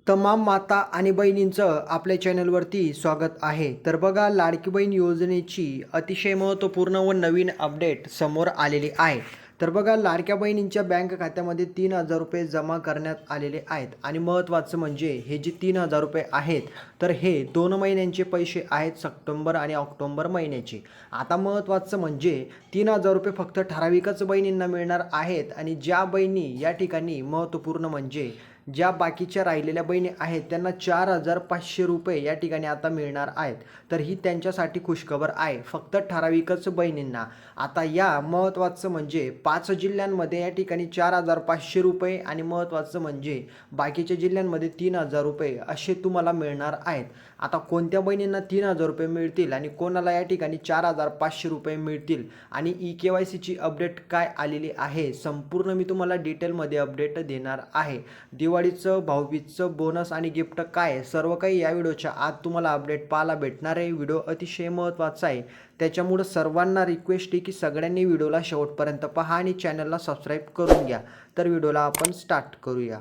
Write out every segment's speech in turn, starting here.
तमाम माता आणि बहिणींचं आपल्या चॅनलवरती स्वागत आहे. तर बघा, लाडकी बहीण योजनेची अतिशय महत्त्वपूर्ण व नवीन अपडेट समोर आलेली आहे. तर बघा, लाडक्या बहिणींच्या बँक खात्यामध्ये 3,000 रुपये जमा करण्यात आलेले आहेत आणि महत्त्वाचं म्हणजे हे जे 3,000 रुपये आहेत, तर हे 2 महिन्यांचे पैसे आहेत, सप्टेंबर आणि ऑक्टोबर महिन्याचे. आता महत्त्वाचं म्हणजे 3,000 रुपये फक्त ठराविकच बहिणींना मिळणार आहेत आणि ज्या बहिणी या ठिकाणी महत्त्वपूर्ण म्हणजे ज्या बाकीच्या राहिलेल्या बहिणी आहेत त्यांना 4,500 रुपये या ठिकाणी आता मिळणार आहेत. तर ही त्यांच्यासाठी खुशखबर आहे, फक्त ठराविकच बहिणींना. आता या महत्त्वाचं म्हणजे 5 जिल्ह्यांमध्ये या ठिकाणी 4,500 रुपये आणि महत्त्वाचं म्हणजे बाकीच्या जिल्ह्यांमध्ये 3,000 रुपये असे तुम्हाला मिळणार आहेत. आता कोणत्या बहिणींना 3,000 रुपये मिळतील आणि कोणाला या ठिकाणी 4,500 रुपये मिळतील आणि KYCची अपडेट काय आलेली आहे, संपूर्ण मी तुम्हाला डिटेलमध्ये अपडेट देणार आहे. दिवाळीचं, भाऊबीजचं बोनस आणि गिफ्ट काय, सर्व काही या व्हिडिओच्या आत तुम्हाला अपडेट पाहायला भेटणार आहे. व्हिडिओ अतिशय महत्त्वाचा आहे, त्याच्यामुळं सर्वांना रिक्वेस्ट आहे की सगळ्यांनी व्हिडिओला शेवटपर्यंत पहा आणि चॅनलला सबस्क्राईब करून घ्या. तर व्हिडिओला आपण स्टार्ट करूया.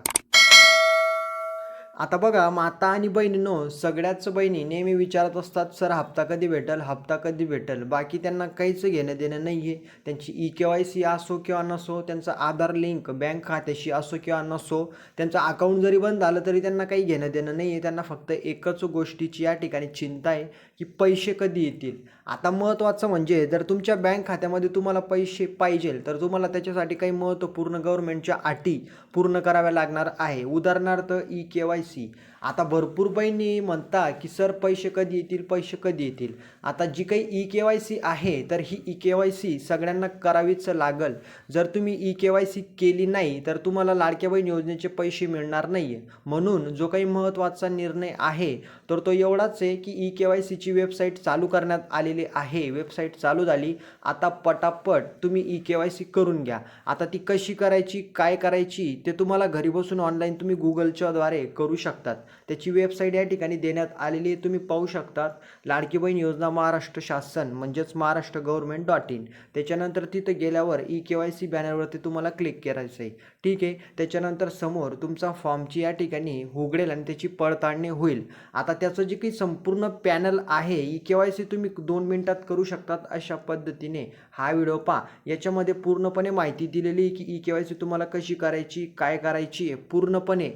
आता बघा, माता आणि बहिणींनो, सगळ्याच बहिणी नेहमी विचारत असतात, सर हप्ता कधी भेटेल, हप्ता कधी भेटेल. बाकी त्यांना काहीच घेणं देणं नाही आहे. त्यांची KYC असो किंवा नसो, त्यांचं आधार लिंक बँक खात्याशी असो किंवा नसो, त्यांचं अकाउंट जरी बंद झालं तरी त्यांना काही घेणं देणं नाही आहे. त्यांना फक्त एकच गोष्टीची या ठिकाणी चिंता आहे की पैसे कधी येतील. आता महत्त्वाचं म्हणजे जर तुमच्या बँक खात्यामध्ये तुम्हाला पैसे पाहिजे तर तुम्हाला त्याच्यासाठी काही महत्त्वपूर्ण गव्हर्नमेंटच्या अटी पूर्ण कराव्या लागणार आहे. उदाहरणार्थ KYC. आता भरपूर बहिणी म्हणता की सर पैसे कधी येतील, पैसे कधी येतील. आता जी काही KYC आहे तर ही KYC सगळ्यांना करावीच लागल. जर तुम्ही KYC केली नाही तर तुम्हाला लाडक्या बहीण योजनेचे पैसे मिळणार नाही आहे. म्हणून जो काही महत्त्वाचा निर्णय आहे तर तो एवढाच आहे की KYCची वेबसाईट चालू करण्यात आलेली आहे. वेबसाईट चालू झाली, आता पटापट तुम्ही KYC करून घ्या. आता ती कशी करायची, काय करायची ते तुम्हाला घरी बसून ऑनलाईन तुम्ही गुगलच्या द्वारे करू शकतात. त्याची वेबसाईट या ठिकाणी देण्यात आलेली आहे, तुम्ही पाहू शकतात. लाडकी बहीण योजना महाराष्ट्र शासन म्हणजेच महाराष्ट्र गव्हर्नमेंट.in. त्याच्यानंतर तिथं गेल्यावर KYC बॅनरवरती तुम्हाला क्लिक करायचं आहे. ठीक आहे. त्याच्यानंतर समोर तुमचा फॉर्मची या ठिकाणी उघडेल आणि त्याची पडताळणी होईल. आता त्याचं जे काही संपूर्ण पॅनल आहे, KYC तुम्ही 2 मिनिटात करू शकतात. अशा पद्धतीने हा व्हिडिओ पहा. याच्यामध्ये पूर्णपणे माहिती दिलेली आहे की KYC तुम्हाला कशी करायची, काय करायची आहे. पूर्णपणे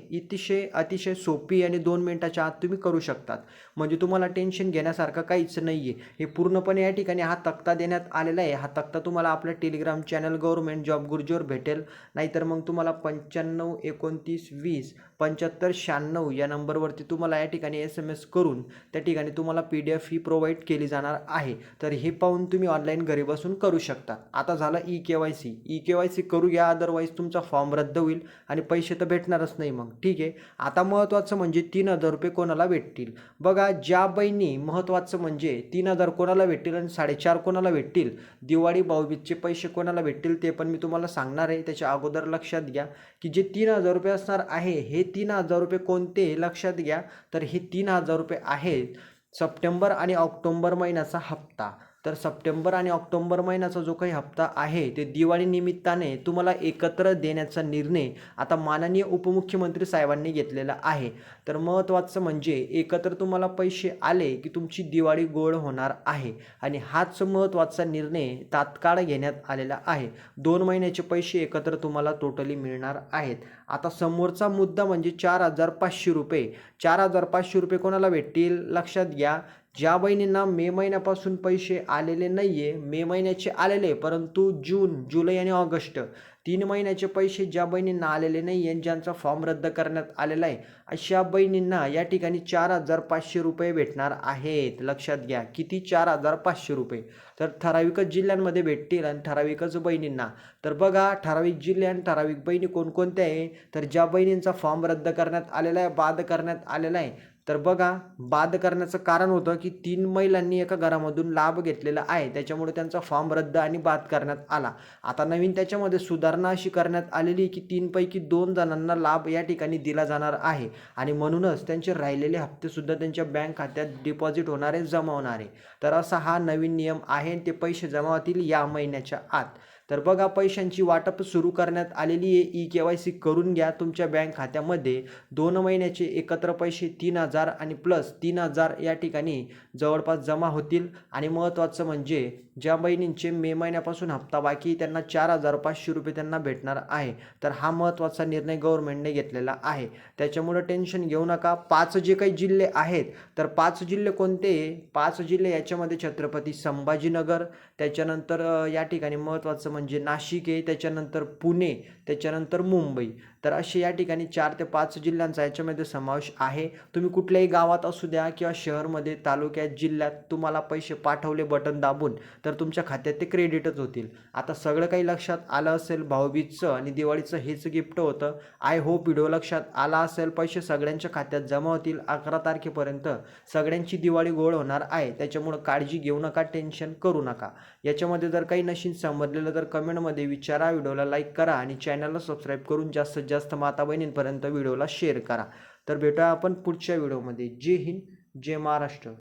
अतिशय सोपी आणि 2 मिनिटाच्या आत तुम्ही करू शकतात. म्हणजे तुम्हाला टेन्शन घेण्यासारखं काहीच नाही आहे. हे पूर्णपणे या ठिकाणी हा तक्ता देण्यात आलेला आहे. हा तक्ता तुम्हाला आपल्या टेलिग्राम चॅनल गव्हर्नमेंट जॉब गुरुजीवर भेटेल. नाहीतर मग तुम्हाला 95 29 20 75 96 या नंबरवरती तुम्हाला या ठिकाणी SMS करून त्या ठिकाणी तुम्हाला PDF ही प्रोव्हाइड केली जाणार आहे. तर हे पाहून तुम्ही ऑनलाईन घरी बसून करू शकता. आता झालं KYC करू घ्या, अदरवाईज तुमचा फॉर्म रद्द होईल आणि पैसे तर भेटणारच नाही मग. ठीक आहे. आता महत्त्वाचं म्हणजे 3,000 रुपये कोणाला भेटतील. बघा, ज्या बहिणी महत्त्वाचं म्हणजे 3,000 कोणाला भेटतील आणि 4,500 कोणाला भेटतील, दिवाळी भाऊबीजचे पैसे कोणाला भेटतील ते पण मी तुम्हाला सांगणार आहे. त्याच्या अगोदर लक्षात घ्या की जे 3,000 रुपये असणार आहे, हे 3,000 रुपये कोणते लक्षात घ्या. तर हे 3,000 रुपये आहेत सप्टेंबर आणि ऑक्टोबर महिन्याचा हप्ता. तर सप्टेंबर आणि ऑक्टोबर महिन्याचा जो काही हप्ता आहे ते दिवाळी निमित्ताने तुम्हाला एकत्र देण्याचा निर्णय आता माननीय उपमुख्यमंत्री साहेबांनी घेतलेला आहे. तर महत्त्वाचं म्हणजे एकत्र तुम्हाला पैसे आले की तुमची दिवाळी गोड होणार आहे आणि हाच महत्त्वाचा निर्णय तात्काळ घेण्यात आलेला आहे. 2 महिन्याचे पैसे एकत्र तुम्हाला टोटली मिळणार आहेत. आता समोरचा मुद्दा म्हणजे 4,500 रुपये. 4,500 रुपये कोणाला भेटतील लक्षात घ्या. ज्या बहिणींना मे महिन्यापासून पैसे आलेले नाही आहे, मे महिन्याचे आलेले परंतु जून, जुलै आणि ऑगस्ट 3 महिन्याचे पैसे ज्या बहिणींना आलेले नाही आहे, ज्यांचा फॉर्म रद्द करण्यात आलेला आहे, अशा बहिणींना या ठिकाणी 4,500 रुपये भेटणार आहेत. लक्षात घ्या, किती? 4,500 रुपये. तर ठराविकच जिल्ह्यांमध्ये भेटतील आणि ठराविकच बहिणींना. तर बघा, ठराविक जिल्हे आणि ठराविक बहिणी कोणकोणत्या आहे, तर ज्या बहिणींचा फॉर्म रद्द करण्यात आलेला आहे, बाद करण्यात आलेला आहे. तर बघा, बाद करण्याचं कारण होतं की 3 महिलांनी एका घरामधून लाभ घेतलेला आहे, त्याच्यामुळे त्यांचा फॉर्म रद्द आणि बाद करण्यात आला. आता नवीन त्याच्यामध्ये सुधारणा अशी करण्यात आलेली की 3 पैकी 2 जणांना लाभ या ठिकाणी दिला जाणार आहे आणि म्हणूनच त्यांचे राहिलेले हप्तेसुद्धा त्यांच्या बँक खात्यात डिपॉझिट होणारे, जमा होणारे. तर असा हा नवीन नियम आहे आणि ते पैसे जमा होतील या महिन्याच्या आत. तर बघा, पैशांची वाटप सुरू करण्यात आलेली आहे. KYC करून घ्या. तुमच्या बँक खात्यामध्ये 2 महिन्याचे एकत्र पैसे 3,000 आणि प्लस 3,000 या ठिकाणी जवळपास जमा होतील. आणि महत्त्वाचं म्हणजे ज्या बहिणींचे मे महिन्यापासून हप्ता बाकी त्यांना 4,500 रुपये त्यांना भेटणार आहे. तर हा महत्त्वाचा निर्णय गव्हर्नमेंटने घेतलेला आहे. त्याच्यामुळं टेन्शन घेऊ नका. 5 जे काही जिल्हे आहेत, तर 5 जिल्हे कोणते? 5 जिल्हे याच्यामध्ये छत्रपती संभाजीनगर, त्याच्यानंतर या ठिकाणी महत्त्वाचं म्हणजे नाशिक आहे, त्याच्यानंतर पुणे, त्याच्यानंतर मुंबई. तर असे या ठिकाणी 4 ते 5 जिल्ह्यांचा याच्यामध्ये समावेश आहे. तुम्ही कुठल्याही गावात असू द्या किंवा शहरमध्ये, तालुक्यात, जिल्ह्यात तुम्हाला पैसे पाठवले बटन दाबून, तर तुमच्या खात्यात ते क्रेडिटच होतील. आता सगळं काही लक्षात आलं असेल. भाऊबीजचं आणि दिवाळीचं हेच गिफ्ट होतं. आय होप व्हिडिओ लक्षात आला असेल. पैसे सगळ्यांच्या खात्यात जमा होतील. 11 तारखेपर्यंत सगळ्यांची दिवाळी गोड होणार आहे. त्याच्यामुळं काळजी घेऊ नका, टेन्शन करू नका. याच्यामध्ये जर काही नशीन समजलेलं तर कमेंटमध्ये विचारा. व्हिडिओला लाईक करा आणि चॅनलला सबस्क्राईब करून जास्तीत जास्त माता बहिणींपर्यंत व्हिडिओला शेअर करा. तर भेटूया आपण पुढच्या व्हिडिओमध्ये. जय हिंद, जय महाराष्ट्र.